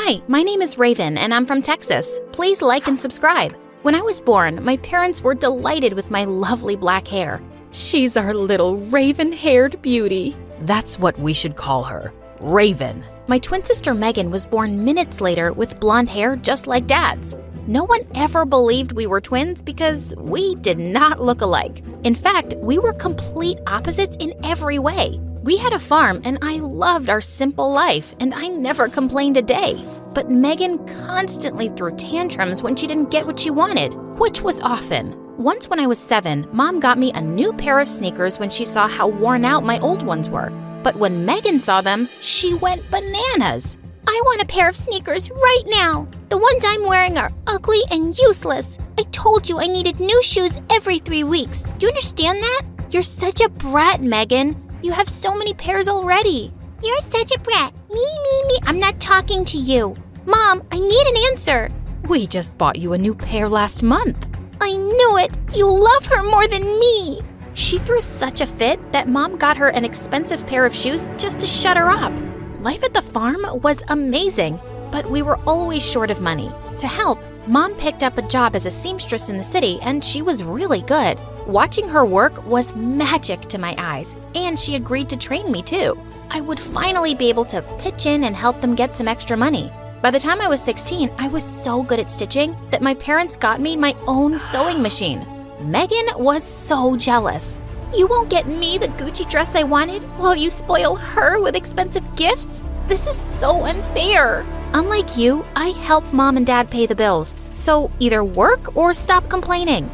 Hi, my name is Raven and I'm from Texas. Please like and subscribe. When I was born, my parents were delighted with my lovely black hair. She's our little raven-haired beauty. That's what we should call her, Raven. My twin sister Megan was born minutes later with blonde hair just like Dad's. No one ever believed we were twins because we did not look alike. In fact, we were complete opposites in every way. We had a farm and I loved our simple life and I never complained a day. But Megan constantly threw tantrums when she didn't get what she wanted, which was often. Once when I was 7, Mom got me a new pair of sneakers when she saw how worn out my old ones were. But when Megan saw them, she went bananas. I want a pair of sneakers right now. The ones I'm wearing are ugly and useless. I told you I needed new shoes every 3 weeks. Do you understand that? You're such a brat, Megan. You have so many pairs already. You're such a brat. Me. I'm not talking to you. Mom, I need an answer. We just bought you a new pair last month. I knew it. You love her more than me. She threw such a fit that Mom got her an expensive pair of shoes just to shut her up. Life at the farm was amazing, but we were always short of money. To help, Mom picked up a job as a seamstress in the city, and she was really good. Watching her work was magic to my eyes, and she agreed to train me too. I would finally be able to pitch in and help them get some extra money. By the time I was 16, I was so good at stitching that my parents got me my own sewing machine. Megan was so jealous. You won't get me the Gucci dress I wanted while you spoil her with expensive gifts? This is so unfair. Unlike you, I help Mom and Dad pay the bills, so either work or stop complaining.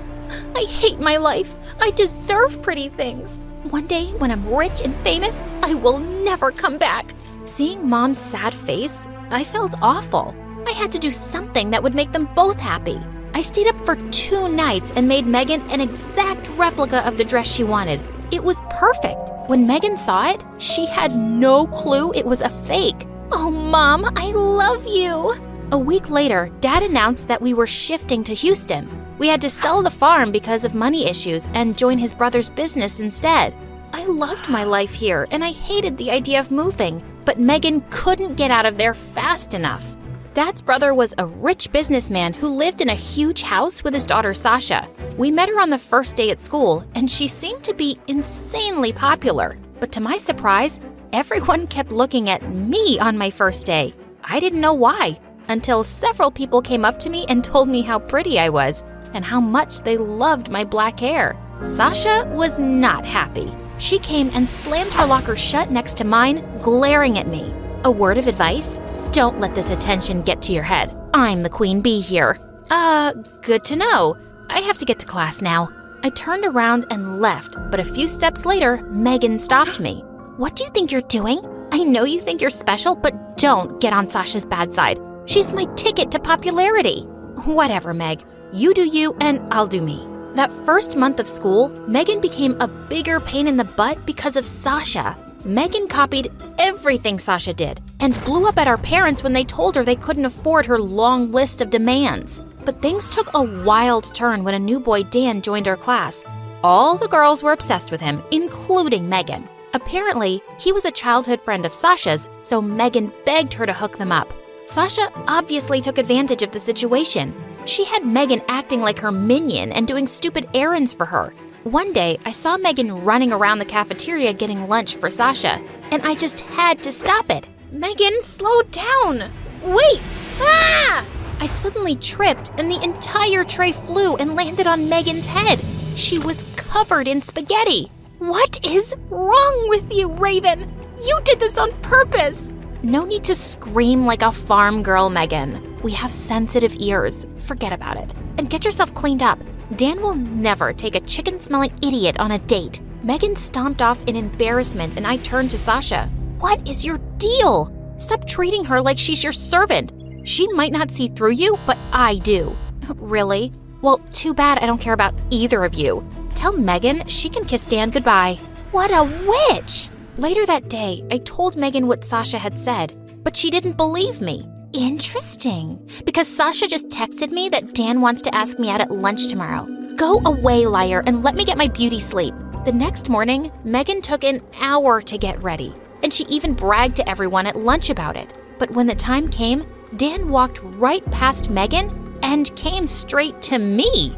I hate my life. I deserve pretty things. One day, when I'm rich and famous, I will never come back. Seeing Mom's sad face, I felt awful. I had to do something that would make them both happy. I stayed up for 2 nights and made Megan an exact replica of the dress she wanted. It was perfect. When Megan saw it, she had no clue it was a fake. Oh, Mom, I love you. A week later, Dad announced that we were shifting to Houston. We had to sell the farm because of money issues and join his brother's business instead. I loved my life here and I hated the idea of moving, but Megan couldn't get out of there fast enough. Dad's brother was a rich businessman who lived in a huge house with his daughter Sasha. We met her on the first day at school, and she seemed to be insanely popular. But to my surprise, everyone kept looking at me on my first day. I didn't know why, until several people came up to me and told me how pretty I was and how much they loved my black hair. Sasha was not happy. She came and slammed her locker shut next to mine, glaring at me. A word of advice? Don't let this attention get to your head. I'm the queen bee here. Good to know. I have to get to class now. I turned around and left, but a few steps later, Megan stopped me. What do you think you're doing? I know you think you're special, but don't get on Sasha's bad side. She's my ticket to popularity. Whatever, Meg. You do you, and I'll do me. That first month of school, Megan became a bigger pain in the butt because of Sasha. Megan copied everything Sasha did and blew up at our parents when they told her they couldn't afford her long list of demands. But things took a wild turn when a new boy, Dan, joined our class. All the girls were obsessed with him, including Megan. Apparently, he was a childhood friend of Sasha's, so Megan begged her to hook them up. Sasha obviously took advantage of the situation. She had Megan acting like her minion and doing stupid errands for her. One day, I saw Megan running around the cafeteria getting lunch for Sasha, and I just had to stop it. Megan, slow down. Wait! Ah! I suddenly tripped, and the entire tray flew and landed on Megan's head. She was covered in spaghetti. What is wrong with you, Raven? You did this on purpose. No need to scream like a farm girl, Megan. We have sensitive ears. Forget about it. And get yourself cleaned up. Dan will never take a chicken-smelling idiot on a date. Megan stomped off in embarrassment, and I turned to Sasha. What is your deal? Stop treating her like she's your servant. She might not see through you, but I do. Really? Well, too bad I don't care about either of you. Tell Megan she can kiss Dan goodbye. What a witch! Later that day, I told Megan what Sasha had said, but she didn't believe me. Interesting, because Sasha just texted me that Dan wants to ask me out at lunch tomorrow. Go away, liar, and let me get my beauty sleep. The next morning, Megan took an hour to get ready, and she even bragged to everyone at lunch about it. But when the time came, Dan walked right past Megan and came straight to me.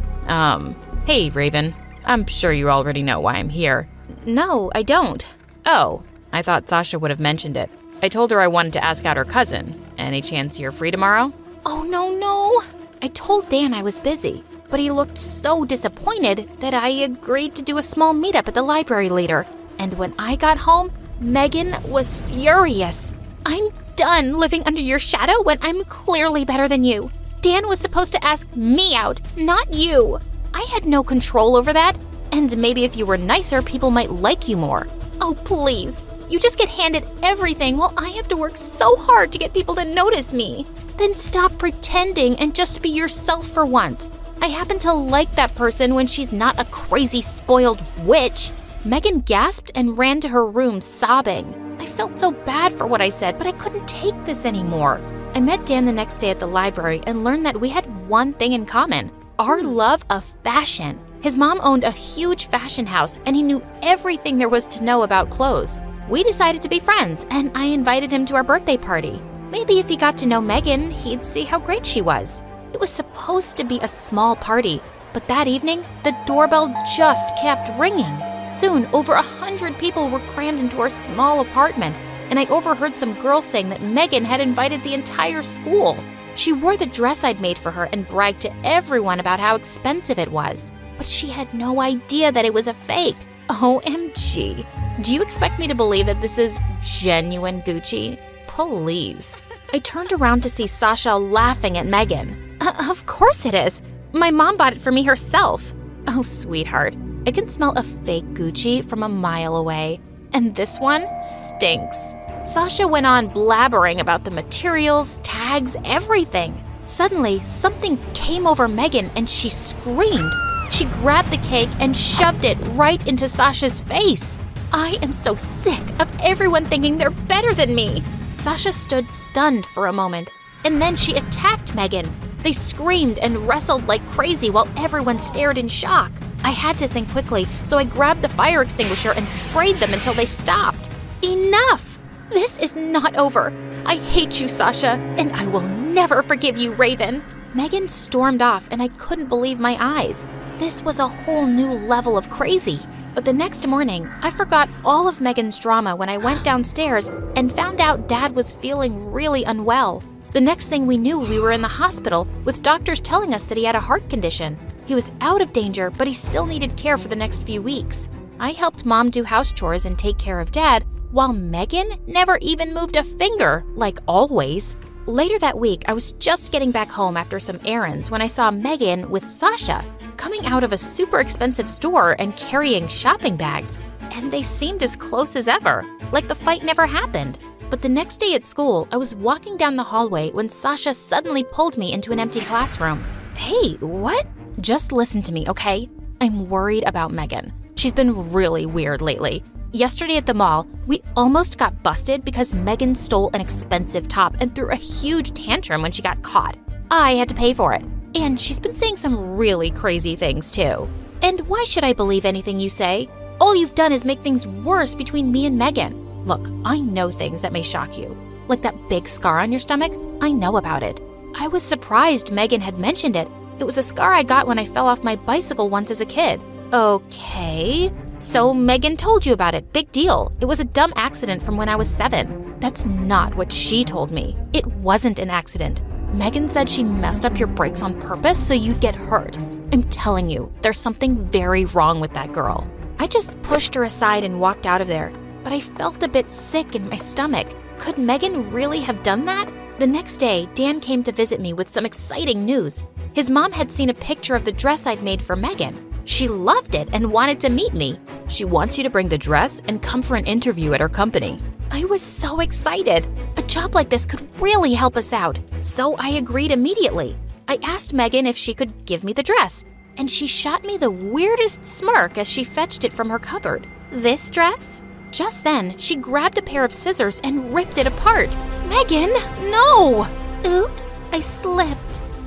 Hey, Raven. I'm sure you already know why I'm here. No, I don't. Oh, I thought Sasha would have mentioned it. I told her I wanted to ask out her cousin. Any chance you're free tomorrow? Oh, no. I told Dan I was busy, but he looked so disappointed that I agreed to do a small meetup at the library later. And when I got home, Megan was furious. I'm done living under your shadow when I'm clearly better than you. Dan was supposed to ask me out, not you. I had no control over that, and maybe if you were nicer, people might like you more. Oh, please. You just get handed everything while I have to work so hard to get people to notice me. Then stop pretending and just be yourself for once. I happen to like that person when she's not a crazy, spoiled witch. Megan gasped and ran to her room sobbing. I felt so bad for what I said, but I couldn't take this anymore. I met Dan the next day at the library and learned that we had one thing in common: our love of fashion. His mom owned a huge fashion house, and he knew everything there was to know about clothes. We decided to be friends, and I invited him to our birthday party. Maybe if he got to know Megan, he'd see how great she was. It was supposed to be a small party, but that evening, the doorbell just kept ringing. Soon, over 100 people were crammed into our small apartment, and I overheard some girls saying that Megan had invited the entire school. She wore the dress I'd made for her and bragged to everyone about how expensive it was. But she had no idea that it was a fake. OMG. Do you expect me to believe that this is genuine Gucci? Please. I turned around to see Sasha laughing at Megan. Of course it is. My mom bought it for me herself. Oh, sweetheart. I can smell a fake Gucci from a mile away. And this one stinks. Sasha went on blabbering about the materials, tags, everything. Suddenly, something came over Megan and she screamed. She grabbed the cake and shoved it right into Sasha's face. I am so sick of everyone thinking they're better than me. Sasha stood stunned for a moment, and then she attacked Megan. They screamed and wrestled like crazy while everyone stared in shock. I had to think quickly, so I grabbed the fire extinguisher and sprayed them until they stopped. Enough! This is not over. I hate you, Sasha, and I will never forgive you, Raven. Megan stormed off, and I couldn't believe my eyes. This was a whole new level of crazy. But the next morning, I forgot all of Megan's drama when I went downstairs and found out Dad was feeling really unwell. The next thing we knew, we were in the hospital with doctors telling us that he had a heart condition. He was out of danger, but he still needed care for the next few weeks. I helped Mom do house chores and take care of Dad, while Megan never even moved a finger, like always. Later that week, I was just getting back home after some errands when I saw Megan with Sasha coming out of a super expensive store and carrying shopping bags. And they seemed as close as ever, like the fight never happened. But the next day at school, I was walking down the hallway when Sasha suddenly pulled me into an empty classroom. Hey, what? Just listen to me, okay? I'm worried about Megan. She's been really weird lately. Yesterday at the mall, we almost got busted because Megan stole an expensive top and threw a huge tantrum when she got caught. I had to pay for it. And she's been saying some really crazy things too. And why should I believe anything you say? All you've done is make things worse between me and Megan. Look, I know things that may shock you. Like that big scar on your stomach, I know about it. I was surprised Megan had mentioned it. It was a scar I got when I fell off my bicycle once as a kid. Okay, so Megan told you about it. Big deal. It was a dumb accident from when I was 7. That's not what she told me. It wasn't an accident. Megan said she messed up your brakes on purpose so you'd get hurt. I'm telling you, there's something very wrong with that girl. I just pushed her aside and walked out of there, but I felt a bit sick in my stomach. Could Megan really have done that? The next day, Dan came to visit me with some exciting news. His mom had seen a picture of the dress I'd made for Megan. She loved it and wanted to meet me. She wants you to bring the dress and come for an interview at her company. I was so excited. A job like this could really help us out, so I agreed immediately. I asked Megan if she could give me the dress, and she shot me the weirdest smirk as she fetched it from her cupboard. This dress? Just then, she grabbed a pair of scissors and ripped it apart. Megan, no! Oops, I slipped.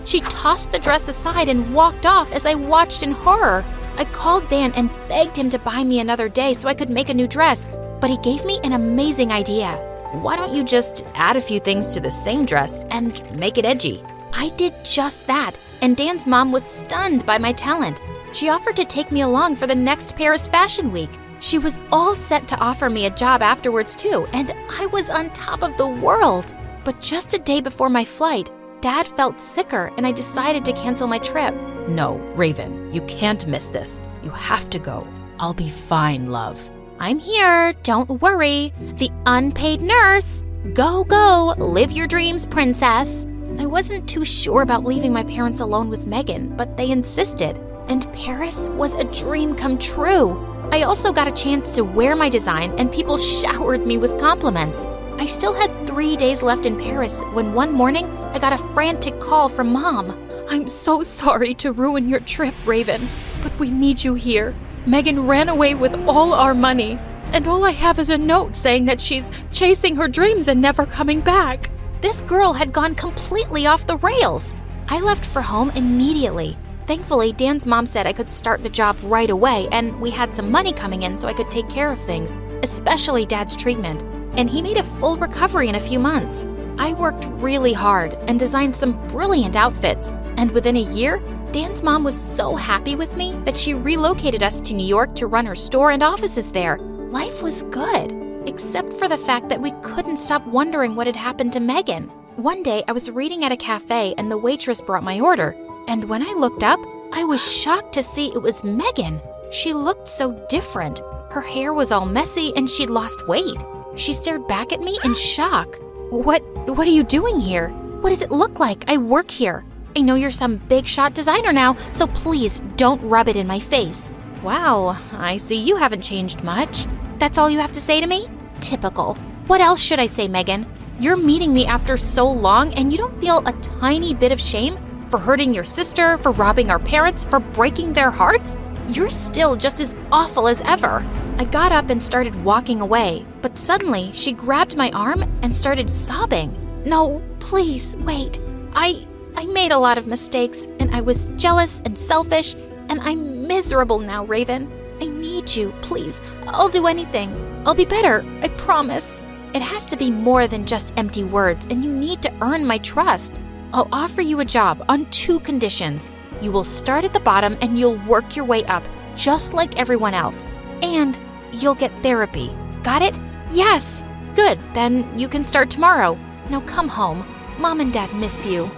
She tossed the dress aside and walked off as I watched in horror. I called Dan and begged him to buy me another day so I could make a new dress, but he gave me an amazing idea. why don't you just add a few things to the same dress and make it edgy? I did just that, and Dan's mom was stunned by my talent. She offered to take me along for the next Paris Fashion Week. She was all set to offer me a job afterwards too, and I was on top of the world. But just a day before my flight, Dad felt sicker and I decided to cancel my trip. No, Raven, you can't miss this. You have to go. I'll be fine, love. I'm here, don't worry. The unpaid nurse. Go, go, live your dreams, princess. I wasn't too sure about leaving my parents alone with Megan, but they insisted. And Paris was a dream come true. I also got a chance to wear my design and people showered me with compliments. I still had 3 days left in Paris when one morning I got a frantic call from Mom. I'm so sorry to ruin your trip, Raven, but we need you here. Megan ran away with all our money, and all I have is a note saying that she's chasing her dreams and never coming back. This girl had gone completely off the rails. I left for home immediately. Thankfully, Dan's mom said I could start the job right away, and we had some money coming in so I could take care of things, especially Dad's treatment. And he made a full recovery in a few months. I worked really hard and designed some brilliant outfits, and within a year, Dan's mom was so happy with me that she relocated us to New York to run her store and offices there. Life was good, except for the fact that we couldn't stop wondering what had happened to Megan. One day, I was reading at a cafe and the waitress brought my order. And when I looked up, I was shocked to see it was Megan. She looked so different. Her hair was all messy and she'd lost weight. She stared back at me in shock. What are you doing here? What does it look like? I work here. I know you're some big shot designer now, so please don't rub it in my face. Wow, I see you haven't changed much. That's all you have to say to me? Typical. What else should I say, Megan? You're meeting me after so long and you don't feel a tiny bit of shame? For hurting your sister, for robbing our parents, for breaking their hearts? You're still just as awful as ever. I got up and started walking away, but suddenly she grabbed my arm and started sobbing. No, please, wait. I made a lot of mistakes, and I was jealous and selfish, and I'm miserable now, Raven. I need you, please. I'll do anything. I'll be better, I promise. It has to be more than just empty words, and you need to earn my trust. I'll offer you a job on 2 conditions. You will start at the bottom and you'll work your way up, just like everyone else. And you'll get therapy. Got it? Yes. Good, then you can start tomorrow. Now come home. Mom and Dad miss you.